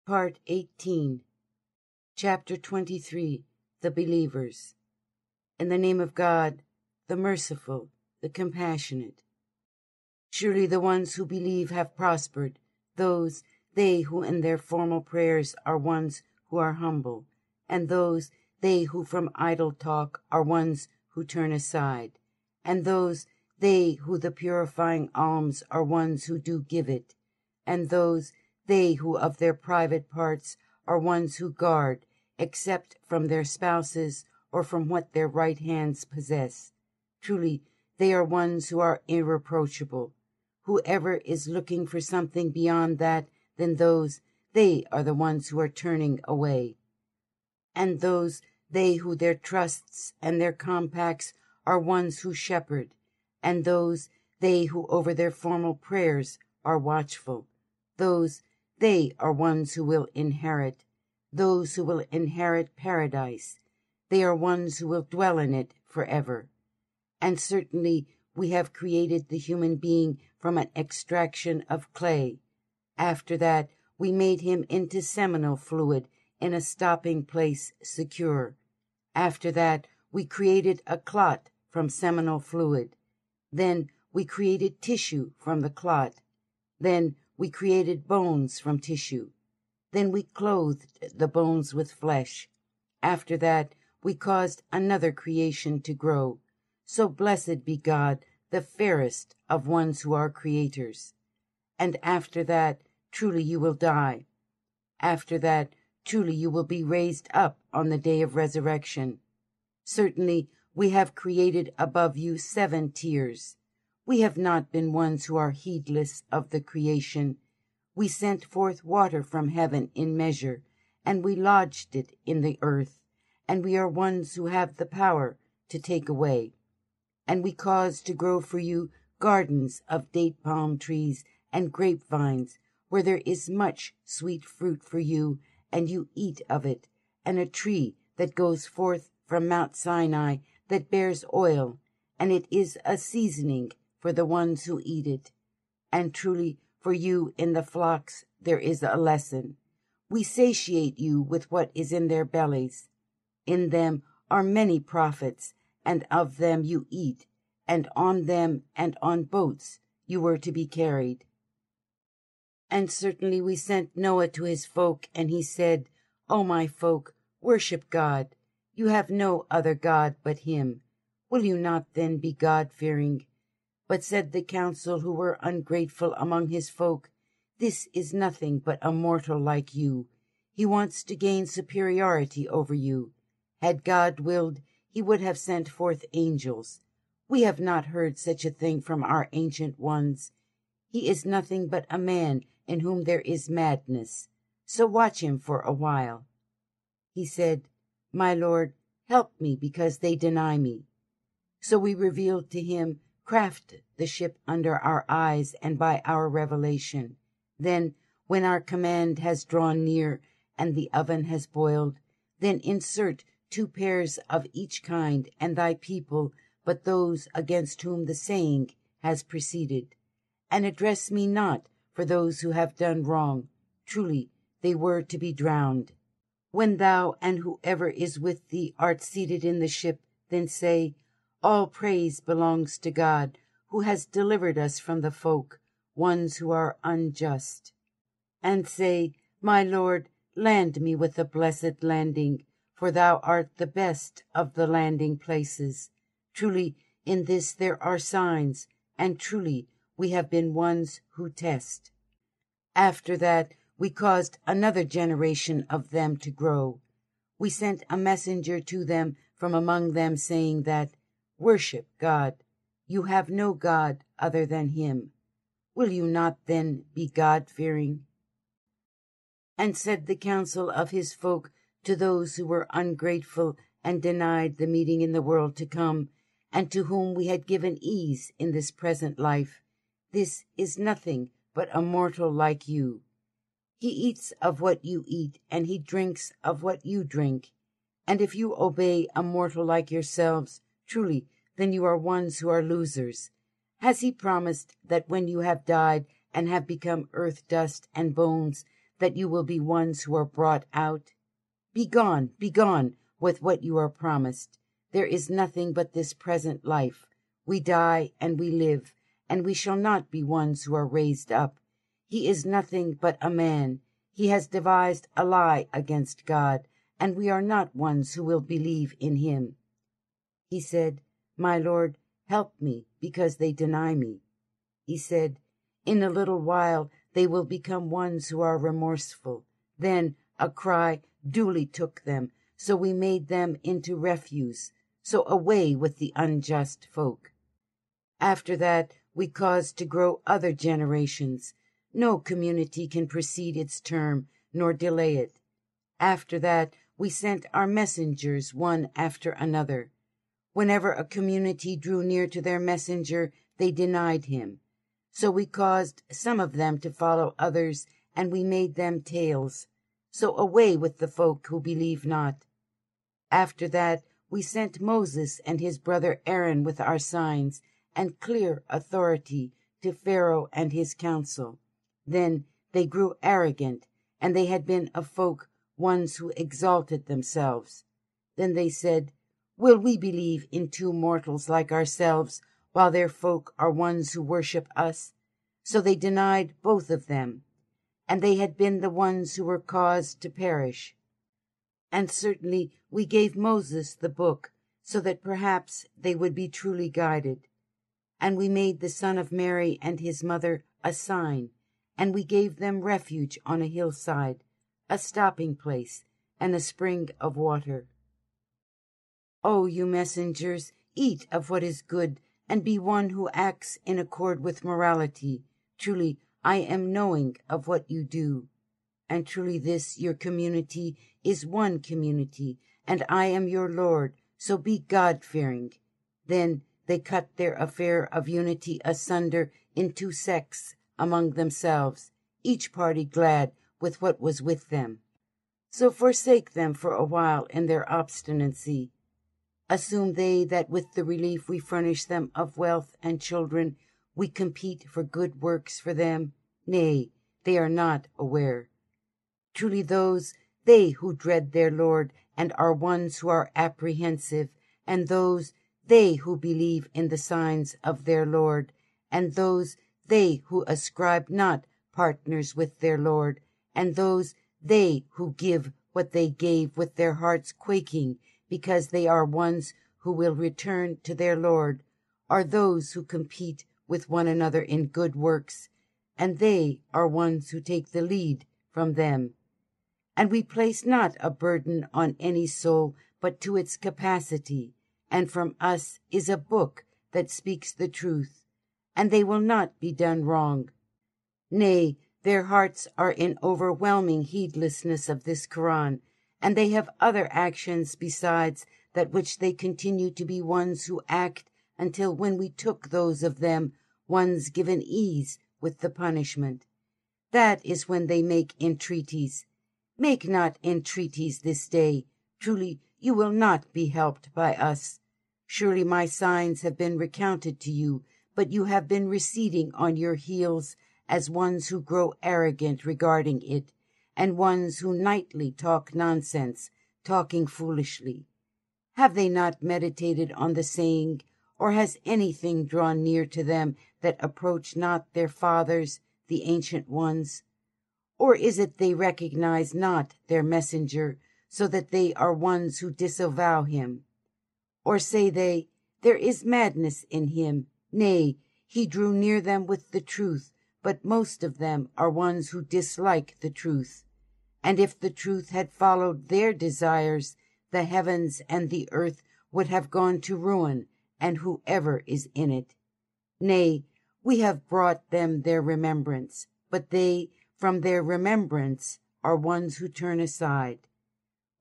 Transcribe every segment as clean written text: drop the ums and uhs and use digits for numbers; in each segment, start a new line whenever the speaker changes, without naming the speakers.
Part 18, Chapter 23, The Believers. In the name of God, the merciful, the compassionate. Surely the ones who believe have prospered, they who in their formal prayers are ones who are humble, and they who from idle talk are ones who turn aside, and they who the purifying alms are ones who do give it, and they who of their private parts are ones who guard, except from their spouses or from what their right hands possess. Truly, they are ones who are irreproachable. Whoever is looking for something beyond that, then they are the ones who are turning away. And they who their trusts and their compacts are ones who shepherd, and they who over their formal prayers are watchful. They are ones who will inherit, those who will inherit paradise. They are ones who will dwell in it forever. And certainly we have created the human being from an extraction of clay. After that, we made him into seminal fluid in a stopping place secure. After that, we created a clot from seminal fluid. Then we created tissue from the clot. Then we created bones from tissue. Then we clothed the bones with flesh. After that, we caused another creation to grow. So blessed be God, the fairest of ones who are creators. And after that, truly you will die. After that, truly you will be raised up on the day of resurrection. Certainly, we have created above you 7 tiers. We have not been ones who are heedless of the creation. We sent forth water from heaven in measure, and we lodged it in the earth, and we are ones who have the power to take away. And we caused to grow for you gardens of date palm trees and grapevines, where there is much sweet fruit for you, and you eat of it, and a tree that goes forth from Mount Sinai that bears oil, and it is a seasoning for the ones who eat it. And truly for you in the flocks there is a lesson. We satiate you with what is in their bellies. In them are many prophets, and of them you eat, and on them and on boats you were to be carried. And certainly we sent Noah to his folk, and he said, O my folk, worship God. You have no other God but him. Will you not then be God-fearing? But said the council who were ungrateful among his folk, This is nothing but a mortal like you. He wants to gain superiority over you. Had God willed, he would have sent forth angels. We have not heard such a thing from our ancient ones. He is nothing but a man in whom there is madness. So watch him for a while. He said, My Lord, help me because they deny me. So we revealed to him, Craft the ship under our eyes and by our revelation. Then, when our command has drawn near and the oven has boiled, then insert 2 pairs of each kind and thy people, but those against whom the saying has proceeded. And address me not for those who have done wrong. Truly, they were to be drowned. When thou and whoever is with thee art seated in the ship, then say, All praise belongs to God, who has delivered us from the folk, ones who are unjust. And say, My Lord, land me with a blessed landing, for thou art the best of the landing places. Truly, in this there are signs, and truly we have been ones who test. After that, we caused another generation of them to grow. We sent a messenger to them from among them, saying that, Worship God. You have no God other than him. Will you not then be God-fearing? And said the council of his folk to those who were ungrateful and denied the meeting in the world to come, and to whom we had given ease in this present life, This is nothing but a mortal like you. He eats of what you eat, and he drinks of what you drink. And if you obey a mortal like yourselves, truly, then you are ones who are losers. Has he promised that when you have died and have become earth dust and bones, that you will be ones who are brought out? Be gone with what you are promised. There is nothing but this present life. We die and we live, and we shall not be ones who are raised up. He is nothing but a man. He has devised a lie against God, and we are not ones who will believe in him. He said, My Lord, help me, because they deny me. He said, In a little while they will become ones who are remorseful. Then a cry duly took them, so we made them into refuse, so away with the unjust folk. After that we caused to grow other generations. No community can precede its term, nor delay it. After that we sent our messengers one after another. Whenever a community drew near to their messenger, they denied him. So we caused some of them to follow others, and we made them tails. So away with the folk who believe not. After that we sent Moses and his brother Aaron with our signs and clear authority to Pharaoh and his council. Then they grew arrogant, and they had been of folk ones who exalted themselves. Then they said, Will we believe in two mortals like ourselves, while their folk are ones who worship us? So they denied both of them, and they had been the ones who were caused to perish. And certainly we gave Moses the book, so that perhaps they would be truly guided. And we made the son of Mary and his mother a sign, and we gave them refuge on a hillside, a stopping place, and a spring of water. O you messengers, eat of what is good, and be one who acts in accord with morality. Truly, I am knowing of what you do. And truly this, your community, is one community, and I am your Lord, so be God-fearing. Then they cut their affair of unity asunder in two sects among themselves, each party glad with what was with them. So forsake them for a while in their obstinacy. Assume they that with the relief we furnish them of wealth and children, we compete for good works for them? Nay, they are not aware. Truly those, they who dread their Lord, and are ones who are apprehensive, and those, they who believe in the signs of their Lord, and those, they who ascribe not partners with their Lord, and those, they who give what they gave with their hearts quaking, because they are ones who will return to their Lord, are those who compete with one another in good works, and they are ones who take the lead from them. And we place not a burden on any soul but to its capacity, and from us is a book that speaks the truth, and they will not be done wrong. Nay, their hearts are in overwhelming heedlessness of this Quran, and they have other actions besides that which they continue to be ones who act until when we took those of them, ones given ease with the punishment. That is when they make entreaties. Make not entreaties this day. Truly, you will not be helped by us. Surely my signs have been recounted to you, but you have been receding on your heels as ones who grow arrogant regarding it, and ones who nightly talk nonsense, talking foolishly. Have they not meditated on the saying, or has anything drawn near to them that approach not their fathers, the ancient ones? Or is it they recognize not their messenger, so that they are ones who disavow him? Or say they, There is madness in him? Nay, he drew near them with the truth, but most of them are ones who dislike the truth. And if the truth had followed their desires, the heavens and the earth would have gone to ruin, and whoever is in it. Nay, we have brought them their remembrance, but they, from their remembrance, are ones who turn aside.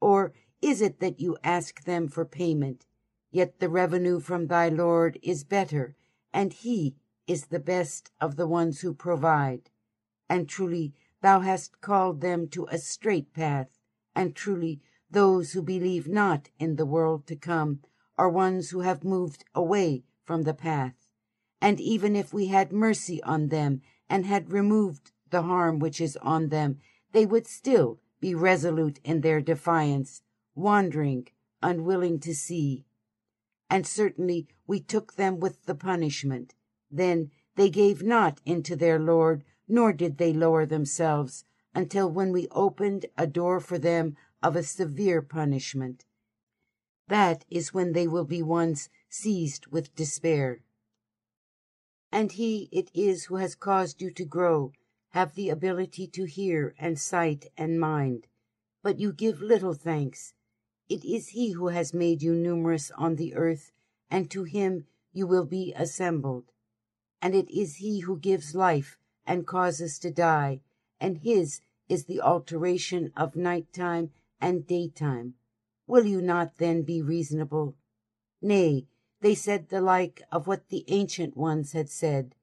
Or is it that you ask them for payment? Yet the revenue from thy Lord is better, and he is the best of the ones who provide. And truly thou hast called them to a straight path, and truly those who believe not in the world to come are ones who have moved away from the path. And even if we had mercy on them, and had removed the harm which is on them, they would still be resolute in their defiance, wandering, unwilling to see. And certainly we took them with the punishment. Then they gave not into their Lord, nor did they lower themselves, until when we opened a door for them of a severe punishment. That is when they will be ones seized with despair. And he it is who has caused you to grow, have the ability to hear and sight and mind. But you give little thanks. It is he who has made you numerous on the earth, and to him you will be assembled. And it is he who gives life and causes to die, and his is the alteration of nighttime and daytime. Will you not then be reasonable? Nay, they said the like of what the ancient ones had said.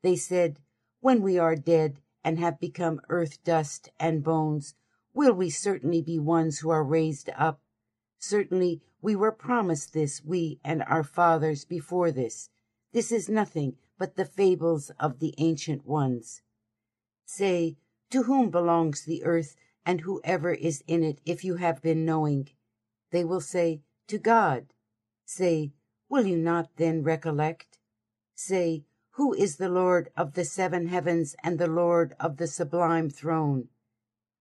They said, when we are dead and have become earth dust and bones, will we certainly be ones who are raised up? Certainly we were promised this, we and our fathers before this. This is nothing but the fables of the ancient ones. Say, to whom belongs the earth and whoever is in it, if you have been knowing? They will say, to God. Say, will you not then recollect? Say, who is the Lord of the 7 heavens and the Lord of the sublime throne?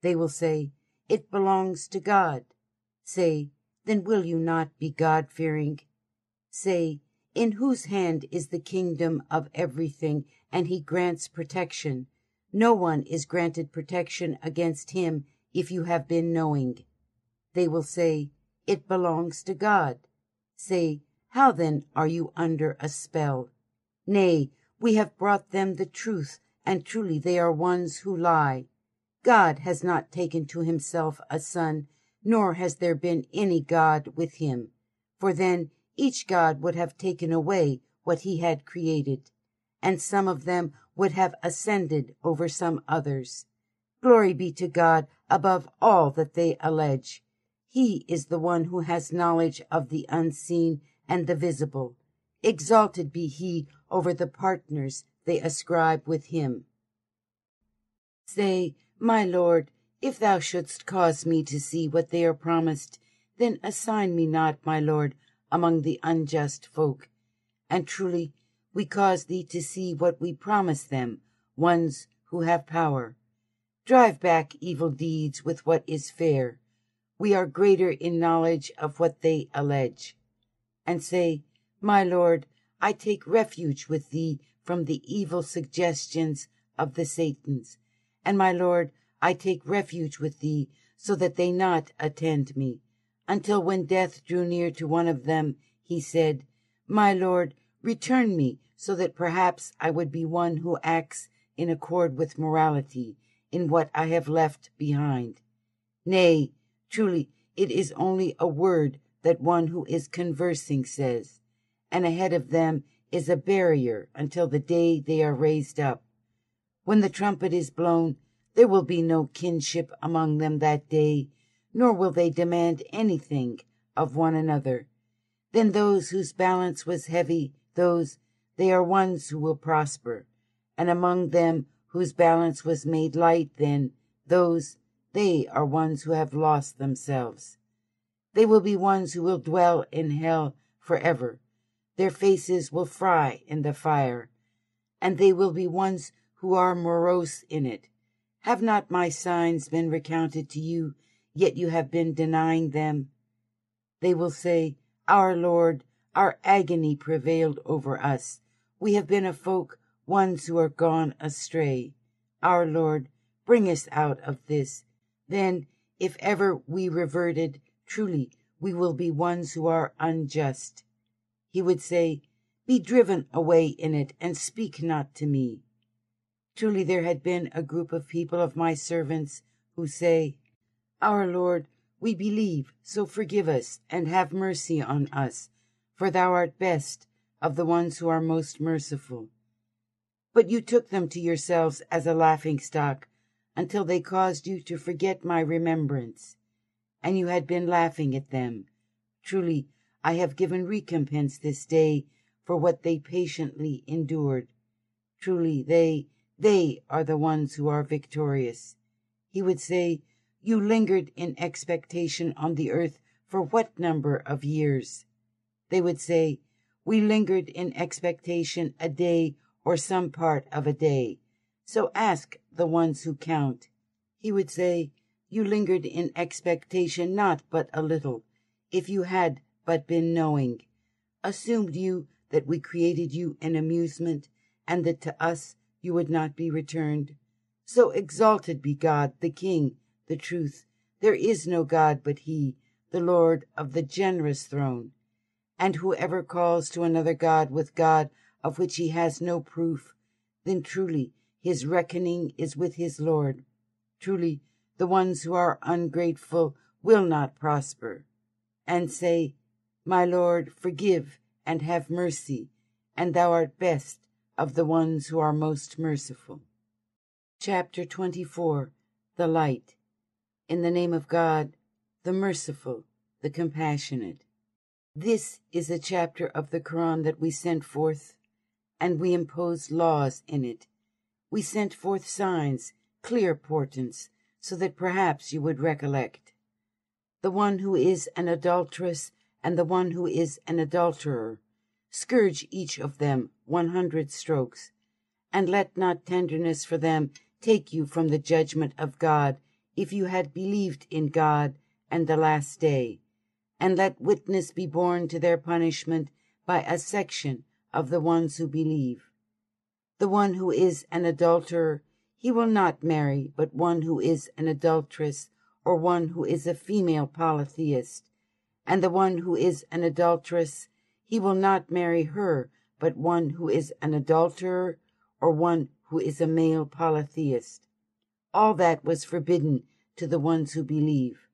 They will say, it belongs to God. Say, then will you not be God-fearing? Say, in whose hand is the kingdom of everything, and he grants protection? No one is granted protection against him if you have been knowing. They will say, it belongs to God. Say, how then are you under a spell? Nay, we have brought them the truth, and truly they are ones who lie. God has not taken to himself a son, nor has there been any God with him. For then each God would have taken away what he had created, and some of them would have ascended over some others. Glory be to God above all that they allege. He is the one who has knowledge of the unseen and the visible. Exalted be he over the partners they ascribe with him. Say, my Lord, if thou shouldst cause me to see what they are promised, then assign me not, my Lord, among the unjust folk. And truly, we cause thee to see what we promise them, ones who have power. Drive back evil deeds with what is fair. We are greater in knowledge of what they allege. And say, my Lord, I take refuge with thee from the evil suggestions of the Satans. And my Lord, I take refuge with thee, so that they not attend me. Until when death drew near to one of them, he said, my Lord, return me, so that perhaps I would be one who acts in accord with morality, in what I have left behind. Nay, truly, it is only a word that one who is conversing says, and ahead of them is a barrier until the day they are raised up. When the trumpet is blown, there will be no kinship among them that day, nor will they demand anything of one another. Then those whose balance was heavy, they are ones who will prosper. And among them whose balance was made light, then, they are ones who have lost themselves. They will be ones who will dwell in hell forever. Their faces will fry in the fire, and they will be ones who are morose in it. Have not my signs been recounted to you, yet you have been denying them? They will say, our Lord, our agony prevailed over us. We have been a folk, ones who are gone astray. Our Lord, bring us out of this. Then, if ever we reverted, truly we will be ones who are unjust. He would say, be driven away in it, and speak not to me. Truly there had been a group of people of my servants who say, our Lord, we believe, so forgive us, and have mercy on us, for thou art best of the ones who are most merciful. But you took them to yourselves as a laughingstock, until they caused you to forget my remembrance. And you had been laughing at them. Truly, I have given recompense this day for what they patiently endured. Truly, they are the ones who are victorious. He would say, "You lingered in expectation on the earth for what number of years?" They would say, "We lingered in expectation a day or some part of a day. So ask the ones who count." He would say, "You lingered in expectation not but a little, if you had but been knowing. Assumed you that we created you in amusement, and that to us you would not be returned? So exalted be God, the King, the truth. There is no God but He, the Lord of the generous throne. And whoever calls to another God with God of which he has no proof, then truly his reckoning is with his Lord. Truly the ones who are ungrateful will not prosper. And say, 'My Lord, forgive and have mercy, and thou art best of the ones who are most merciful.'" Chapter 24, The Light. In the name of God, the merciful, the compassionate. This is a chapter of the Quran that we sent forth, and we imposed laws in it. We sent forth signs, clear portents, so that perhaps you would recollect. The one who is an adulteress and the one who is an adulterer, scourge each of them 100 strokes, and let not tenderness for them take you from the judgment of God, if you had believed in God and the last day. And let witness be borne to their punishment by a section of the ones who believe. The one who is an adulterer, he will not marry but one who is an adulteress, or one who is a female polytheist. And the one who is an adulteress, he will not marry her but one who is an adulterer, or one who is a male polytheist. All that was forbidden to the ones who believe.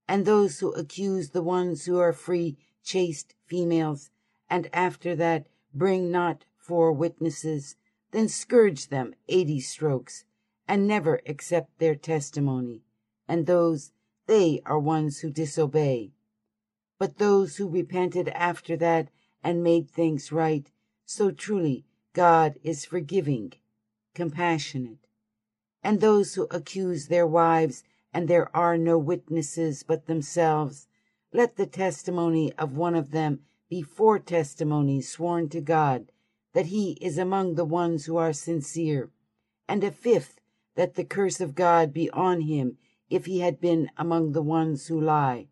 And those who accuse the ones who are free, chaste females, and after that bring not 4 witnesses, then scourge them 80 strokes, and never accept their testimony. And those, they are ones who disobey. But those who repented after that and made things right, so truly God is forgiving, compassionate. And those who accuse their wives, and there are no witnesses but themselves, let the testimony of one of them be 4 testimonies sworn to God, that he is among the ones who are sincere, and a 5th, that the curse of God be on him if he had been among the ones who lie.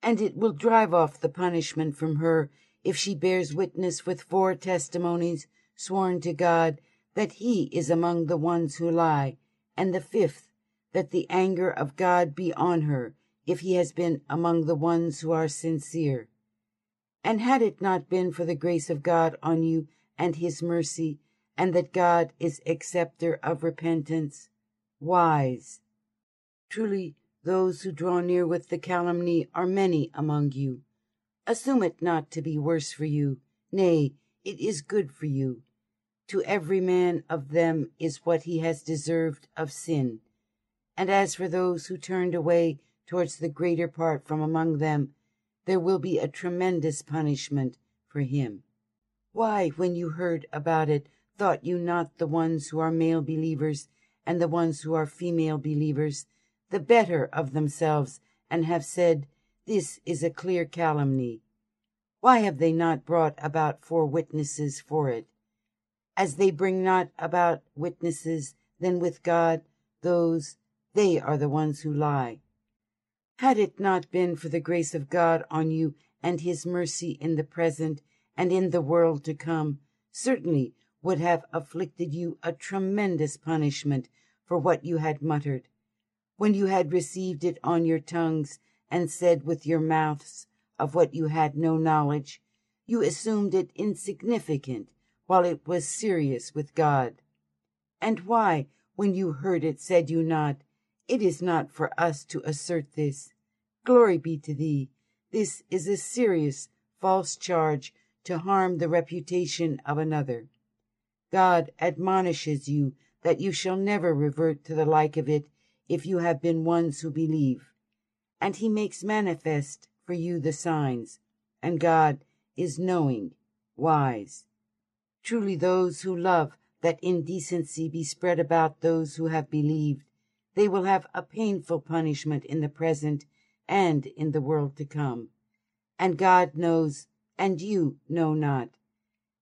And it will drive off the punishment from her if she bears witness with 4 testimonies sworn to God that he is among the ones who lie, and the 5th, that the anger of God be on her if he has been among the ones who are sincere. And had it not been for the grace of God on you and his mercy, and that God is acceptor of repentance, wise. Truly, those who draw near with the calumny are many among you. Assume it not to be worse for you, nay, it is good for you. To every man of them is what he has deserved of sin. And as for those who turned away towards the greater part from among them, there will be a tremendous punishment for him. Why, when you heard about it, thought you not the ones who are male believers and the ones who are female believers the better of themselves, and have said, 'This is a clear calumny'? Why have they not brought about 4 witnesses for it? As they bring not about witnesses, then with God, those, they are the ones who lie. Had it not been for the grace of God on you and his mercy in the present and in the world to come, certainly would have afflicted you a tremendous punishment for what you had muttered. When you had received it on your tongues and said with your mouths of what you had no knowledge, you assumed it insignificant while it was serious with God. And why, when you heard it, said you not, 'It is not for us to assert this'? Glory be to thee. This is a serious false charge to harm the reputation of another. God admonishes you that you shall never revert to the like of it if you have been ones who believe. And he makes manifest for you the signs, and God is knowing, wise. Truly those who love that indecency be spread about those who have believed, they will have a painful punishment in the present and in the world to come. And God knows, and you know not.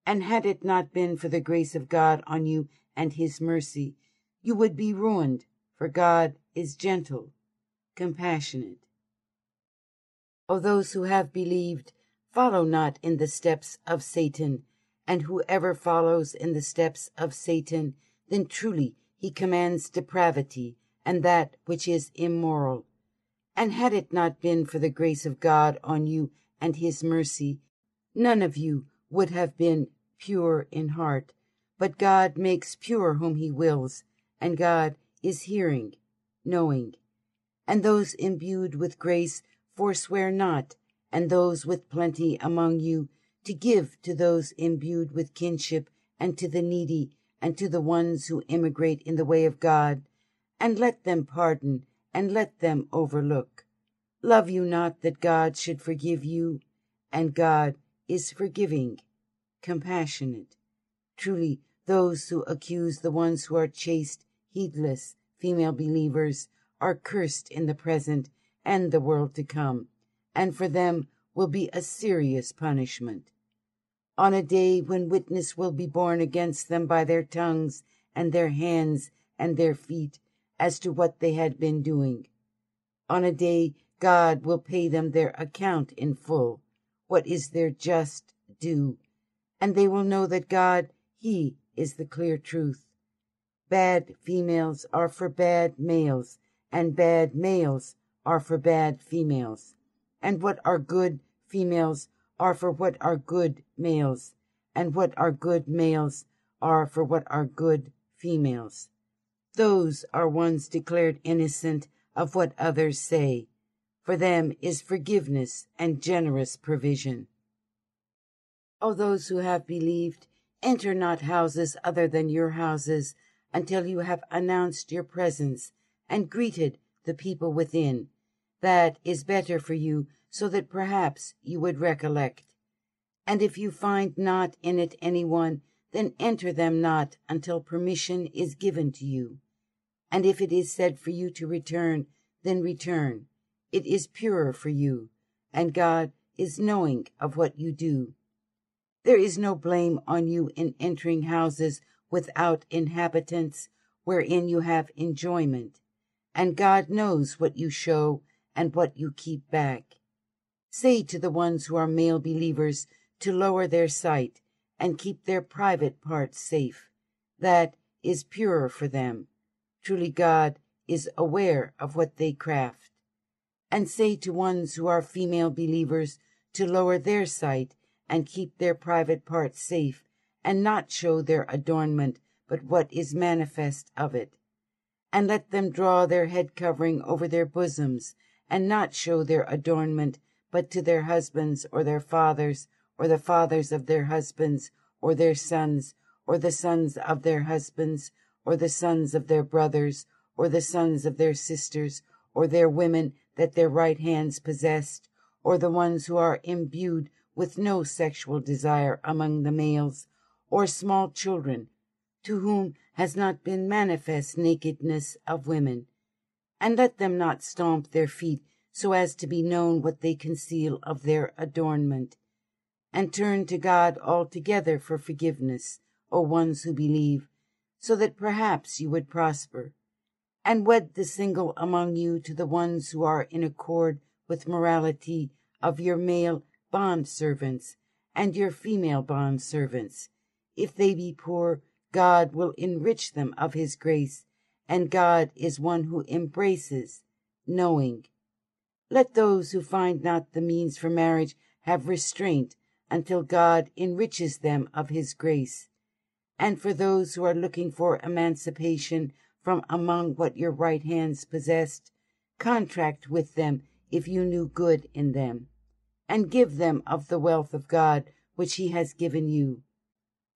And had it not been for the grace of God on you and his mercy, you would be ruined, for God is gentle, compassionate. O those who have believed, follow not in the steps of Satan, and whoever follows in the steps of Satan, then truly he commands depravity and that which is immoral. And had it not been for the grace of God on you and his mercy, none of you would have been pure in heart. But God makes pure whom he wills, and God is hearing, knowing. And those imbued with grace forswear not, and those with plenty among you, to give to those imbued with kinship, and to the needy, and to the ones who immigrate in the way of God, and let them pardon, and let them overlook. Love you not that God should forgive you, and God is forgiving, compassionate. Truly, those who accuse the ones who are chaste, heedless, female believers, are cursed in the present and the world to come, and for them will be a serious punishment. On a day when witness will be borne against them by their tongues and their hands and their feet as to what they had been doing. On a day God will pay them their account in full, what is their just due, and they will know that God, he is the clear truth. Bad females are for bad males, and bad males are for bad females. And what are good females are for what are good males, and what are good males are for what are good females. Those are ones declared innocent of what others say. For them is forgiveness and generous provision. O those who have believed, enter not houses other than your houses, until you have announced your presence and greeted the people within. That is better for you, so that perhaps you would recollect. And if you find not in it anyone, then enter them not until permission is given to you. And if it is said for you to return, then return. It is purer for you, and God is knowing of what you do. There is no blame on you in entering houses without inhabitants, wherein you have enjoyment, and God knows what you show and what you keep back. Say to the ones who are male believers to lower their sight and keep their private parts safe. That is purer for them. Truly God is aware of what they craft. And say to ones who are female believers to lower their sight and keep their private parts safe, and not show their adornment, but what is manifest of it. And let them draw their head covering over their bosoms, and not show their adornment, but to their husbands or their fathers, or the fathers of their husbands, or their sons, or the sons of their husbands, or the sons of their brothers, or the sons of their sisters, or their women that their right hands possessed, or the ones who are imbued with no sexual desire among the males, or small children, to whom has not been manifest nakedness of women. And let them not stomp their feet so as to be known what they conceal of their adornment. And turn to God altogether for forgiveness, O ones who believe, so that perhaps you would prosper. And wed the single among you to the ones who are in accord with morality of your male bondservants and your female bondservants. If they be poor, God will enrich them of his grace, and God is one who embraces, knowing. Let those who find not the means for marriage have restraint until God enriches them of his grace. And for those who are looking for emancipation from among what your right hands possessed, contract with them if you knew good in them, and give them of the wealth of God which he has given you.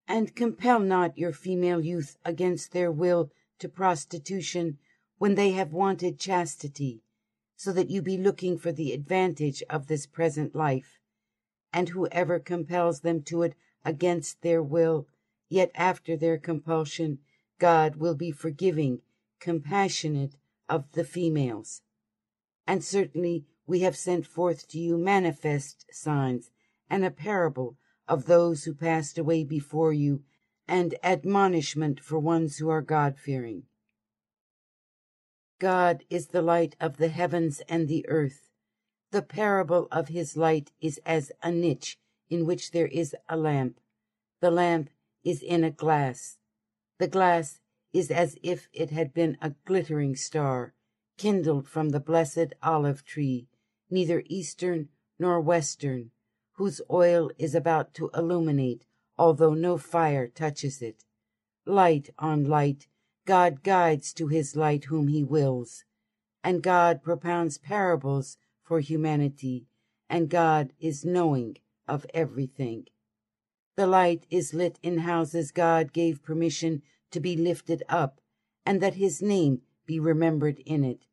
And compel not your female youth against their will to prostitution when they have wanted chastity, so that you be looking for the advantage of this present life. And whoever compels them to it against their will, yet after their compulsion, God will be forgiving, compassionate, of the females. And certainly we have sent forth to you manifest signs, and a parable of those who passed away before you, and admonishment for ones who are God-fearing. God is the light of the heavens and the earth. The parable of his light is as a niche in which there is a lamp. The lamp is in a glass. The glass is as if it had been a glittering star, kindled from the blessed olive tree, neither eastern nor western, whose oil is about to illuminate, although no fire touches it. Light on light, God guides to his light whom he wills, and God propounds parables for humanity, and God is knowing of everything. The light is lit in houses God gave permission to be lifted up, and that his name be remembered in it.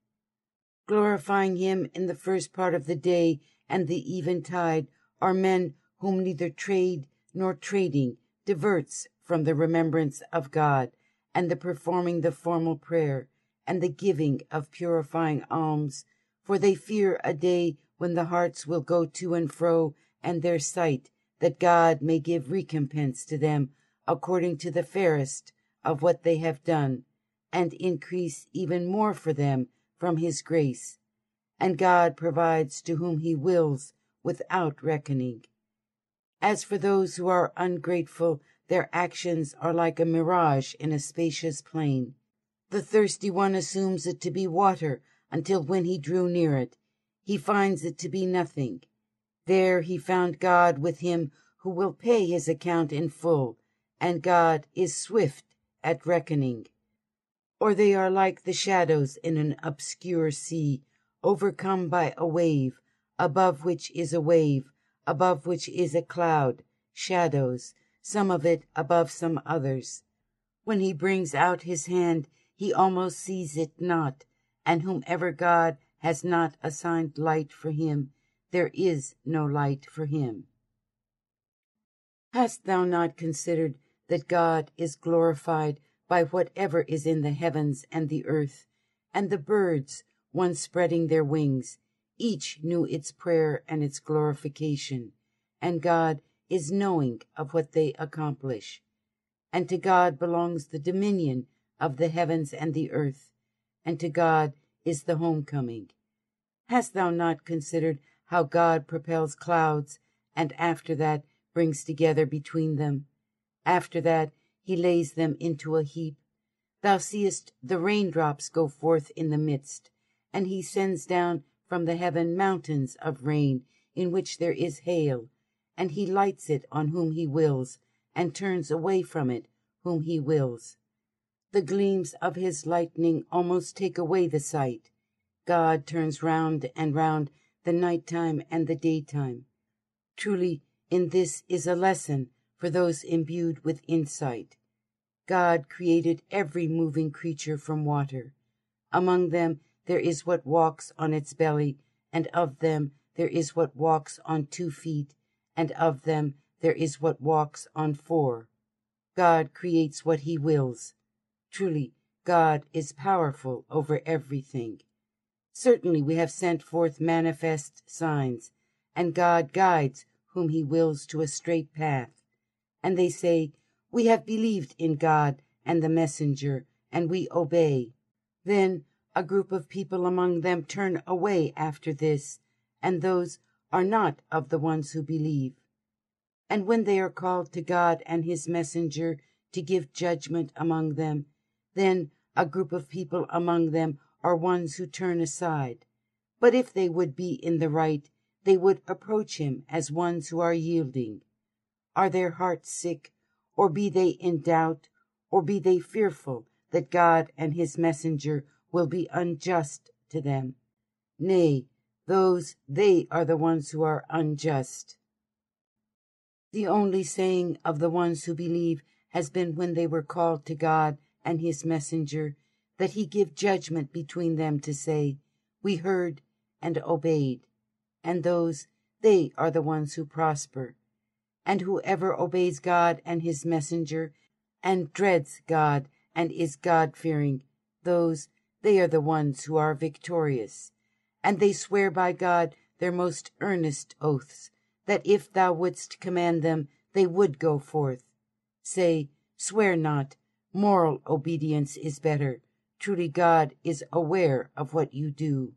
Glorifying him in the first part of the day and the eventide are men whom neither trade nor trading diverts from the remembrance of God, and the performing the formal prayer, and the giving of purifying alms, for they fear a day when the hearts will go to and fro, and their sight, that God may give recompense to them according to the fairest of what they have done, and increase even more for them from his grace. And God provides to whom he wills without reckoning. As for those who are ungrateful, their actions are like a mirage in a spacious plain. The thirsty one assumes it to be water until when he drew near it, he finds it to be nothing. There he found God with him who will pay his account in full, and God is swift at reckoning. Or they are like the shadows in an obscure sea, overcome by a wave, above which is a wave, above which is a cloud, shadows, some of it above some others. When he brings out his hand, he almost sees it not, and whomever God has not assigned light for him, there is no light for him. Hast thou not considered that God is glorified by whatever is in the heavens and the earth, and the birds, one spreading their wings, each knew its prayer and its glorification, and God is knowing of what they accomplish. And to God belongs the dominion of the heavens and the earth, and to God is the homecoming. Hast thou not considered how God propels clouds, and after that brings together between them? After that he lays them into a heap. Thou seest the raindrops go forth in the midst, and he sends down from the heaven mountains of rain, in which there is hail, and he lights it on whom he wills, and turns away from it whom he wills. The gleams of his lightning almost take away the sight. God turns round and round the nighttime and the daytime. Truly, in this is a lesson for those imbued with insight. God created every moving creature from water. Among them there is what walks on its belly, and of them there is what walks on 2 feet, and of them there is what walks on 4. God creates what he wills. Truly, God is powerful over everything. Certainly we have sent forth manifest signs, and God guides whom he wills to a straight path. And they say, we have believed in God and the messenger, and we obey. Then a group of people among them turn away after this, and those are not of the ones who believe. And when they are called to God and his messenger to give judgment among them, then a group of people among them are ones who turn aside. But if they would be in the right, they would approach him as ones who are yielding. Are their hearts sick, or be they in doubt, or be they fearful that God and his messenger will be unjust to them? Nay, they are the ones who are unjust. The only saying of the ones who believe has been when they were called to God and his messenger, that he give judgment between them to say, we heard and obeyed. And they are the ones who prosper. And whoever obeys God and his messenger, and dreads God and is God-fearing, they are the ones who are victorious. And they swear by God their most earnest oaths, that if thou wouldst command them, they would go forth. Say, swear not, moral obedience is better. Truly God is aware of what you do.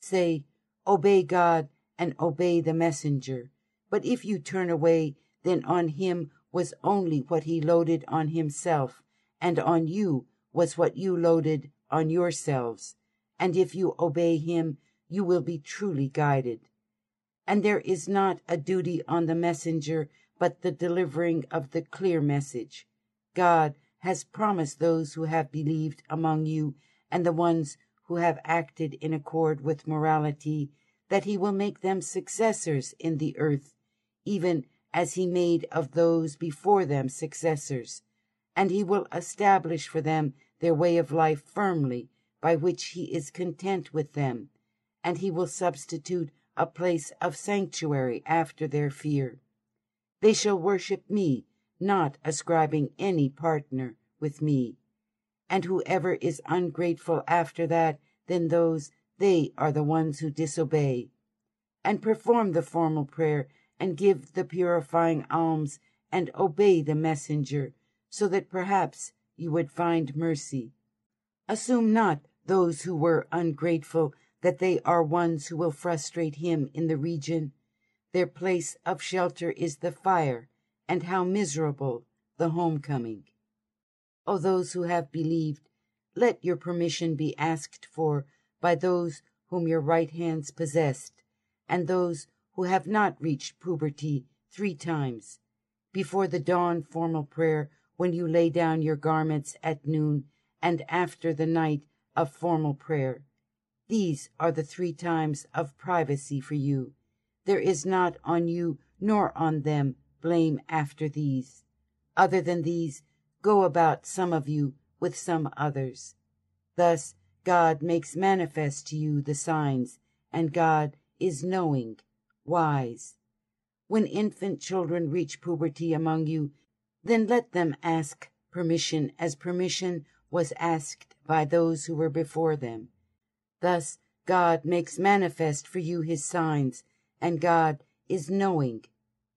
Say, obey God and obey the messenger. But if you turn away, then on him was only what he loaded on himself, and on you was what you loaded on yourselves. And if you obey him, you will be truly guided. And there is not a duty on the messenger but the delivering of the clear message. God has promised those who have believed among you and the ones who have acted in accord with morality that he will make them successors in the earth, even as he made of those before them successors, and he will establish for them their way of life firmly, by which he is content with them, and he will substitute a place of sanctuary after their fear. They shall worship me, not ascribing any partner with me. And whoever is ungrateful after that, then they are the ones who disobey. And perform the formal prayer, and give the purifying alms, and obey the messenger, so that perhaps you would find mercy. Assume not those who were ungrateful that they are ones who will frustrate him in the region. Their place of shelter is the fire, and how miserable the homecoming. O those who have believed, let your permission be asked for by those whom your right hands possessed, and those who have not reached puberty 3 times, before the dawn formal prayer when you lay down your garments at noon, and after the night of formal prayer. These are the 3 times of privacy for you. There is not on you nor on them blame after these. Other than these, go about some of you with some others. Thus God makes manifest to you the signs, and God is knowing, wise. When infant children reach puberty among you, then let them ask permission as permission was asked by those who were before them. Thus God makes manifest for you his signs, and God is knowing,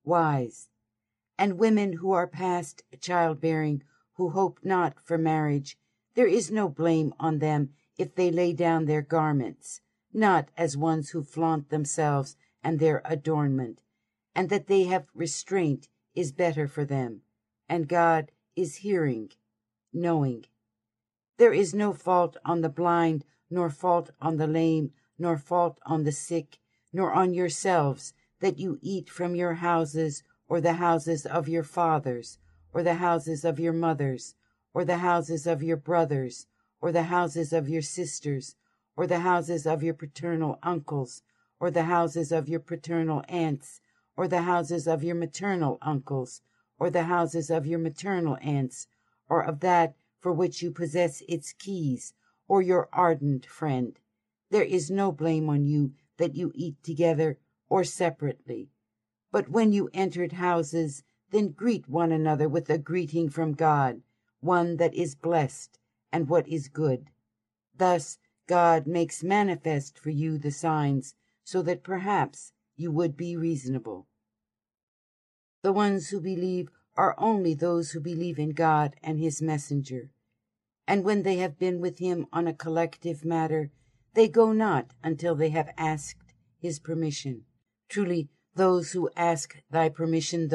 wise. And women who are past childbearing, who hope not for marriage, there is no blame on them if they lay down their garments, not as ones who flaunt themselves and their adornment, and that they have restraint is better for them, and God is hearing, knowing. There is no fault on the blind, nor fault on the lame, nor fault on the sick, nor on yourselves, that you eat from your houses, or the houses of your fathers, or the houses of your mothers, or the houses of your brothers, or the houses of your sisters, or the houses of your paternal uncles, or the houses of your paternal aunts, or the houses of your maternal uncles, or the houses of your maternal aunts, or of that for which you possess its keys, or your ardent friend. There is no blame on you that you eat together or separately. But when you entered houses, then greet one another with a greeting from God, one that is blessed, and what is good. Thus God makes manifest for you the signs, so that perhaps you would be reasonable. The ones who believe are only those who believe in God and his messenger. And when they have been with him on a collective matter, they go not until they have asked his permission. Truly, those who ask thy permission,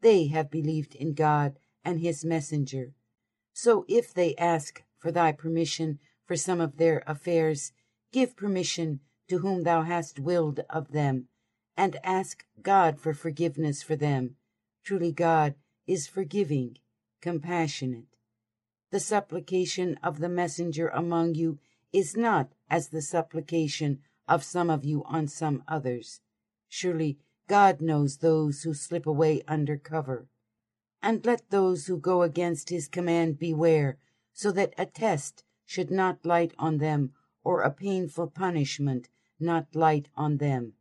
they have believed in God and his messenger. So if they ask for thy permission for some of their affairs, give permission to whom thou hast willed of them, and ask God for forgiveness for them. Truly God is forgiving, compassionate. The supplication of the messenger among you is not as the supplication of some of you on some others. Surely God knows those who slip away under cover. And let those who go against his command beware, so that a test should not light on them, or a painful punishment not light on them.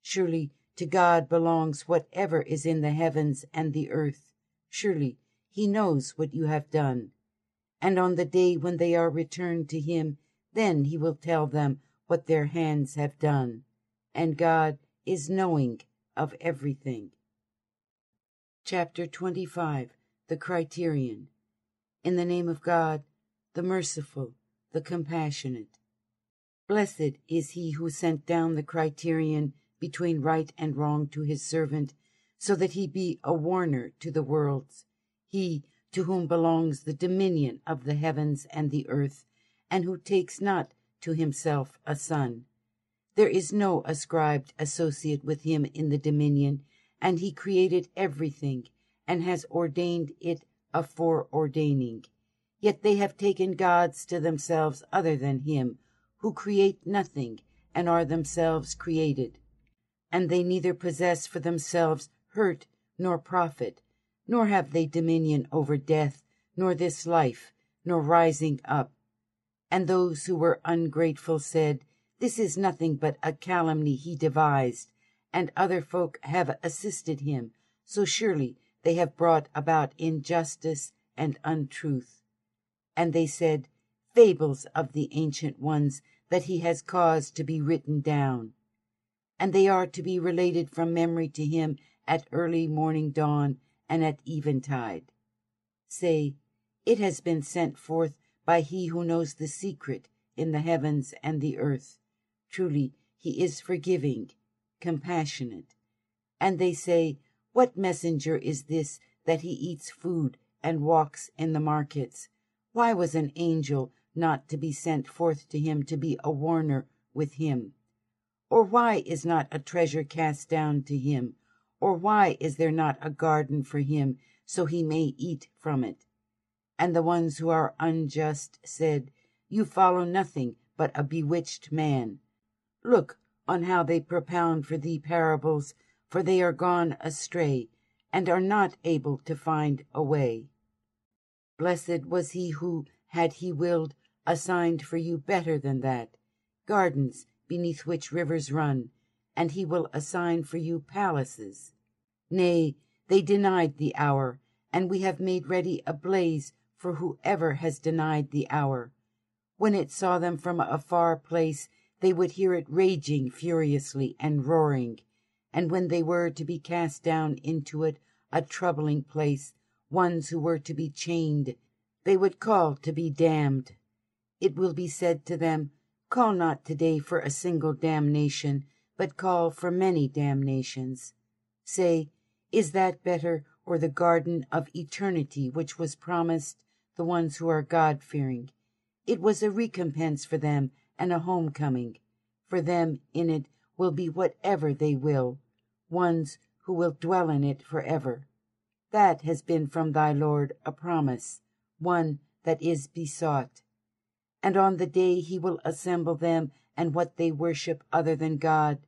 Surely to God belongs whatever is in the heavens and the earth. Surely he knows what you have done. And on the day when they are returned to him, then he will tell them what their hands have done. And God is knowing of everything. Chapter 25. The Criterion. In the name of God, the merciful, the compassionate. Blessed is he who sent down the criterion between right and wrong to his servant, so that he be a warner to the worlds, he to whom belongs the dominion of the heavens and the earth, and who takes not to himself a son. There is no ascribed associate with him in the dominion, and he created everything, and has ordained it aforeordaining. Yet they have taken gods to themselves other than him, who create nothing, and are themselves created. And they neither possess for themselves hurt nor profit, nor have they dominion over death, nor this life, nor rising up. And those who were ungrateful said, This is nothing but a calumny he devised, and other folk have assisted him, so surely they have brought about injustice and untruth. And they said, Fables of the ancient ones that he has caused to be written down. And they are to be related from memory to him at early morning dawn and at eventide. Say, It has been sent forth by he who knows the secret in the heavens and the earth. Truly, he is forgiving, compassionate. And they say, What messenger is this that he eats food and walks in the markets? Why was an angel not to be sent forth to him to be a warner with him? Or why is not a treasure cast down to him? Or why is there not a garden for him, so he may eat from it? And the ones who are unjust said, You follow nothing but a bewitched man. Look on how they propound for thee parables, for they are gone astray, and are not able to find a way. Blessed was he who, had he willed, assigned for you better than that, gardens beneath which rivers run, and he will assign for you palaces. Nay, they denied the hour, and we have made ready a blaze for whoever has denied the hour. When it saw them from a far place, they would hear it raging furiously and roaring. And when they were to be cast down into it, a troubling place, ones who were to be chained, they would call to be damned. It will be said to them, Call not today for a single damnation, but call for many damnations. Say, Is that better, or the garden of eternity which was promised the ones who are God-fearing? It was a recompense for them and a homecoming. For them in it will be whatever they will, ones who will dwell in it forever. That has been from thy Lord a promise, one that is besought. And on the day he will assemble them and what they worship other than God.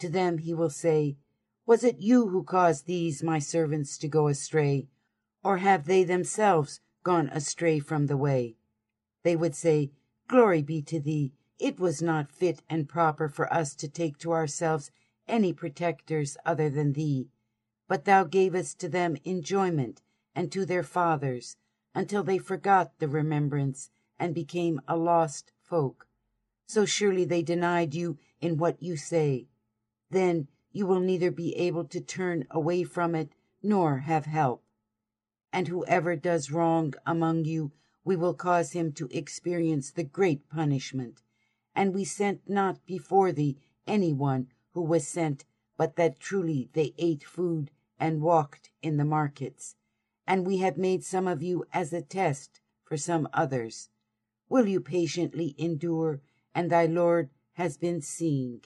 To them he will say, Was it you who caused these my servants to go astray? Or have they themselves gone astray from the way? They would say, Glory be to thee. It was not fit and proper for us to take to ourselves any protectors other than thee. But thou gavest to them enjoyment, and to their fathers, until they forgot the remembrance, and became a lost folk. So surely they denied you in what you say. Then you will neither be able to turn away from it, nor have help. And whoever does wrong among you, we will cause him to experience the great punishment. And we sent not before thee any one who was sent, but that truly they ate food and walked in the markets. And we have made some of you as a test for some others. Will you patiently endure? And thy Lord has been seeing.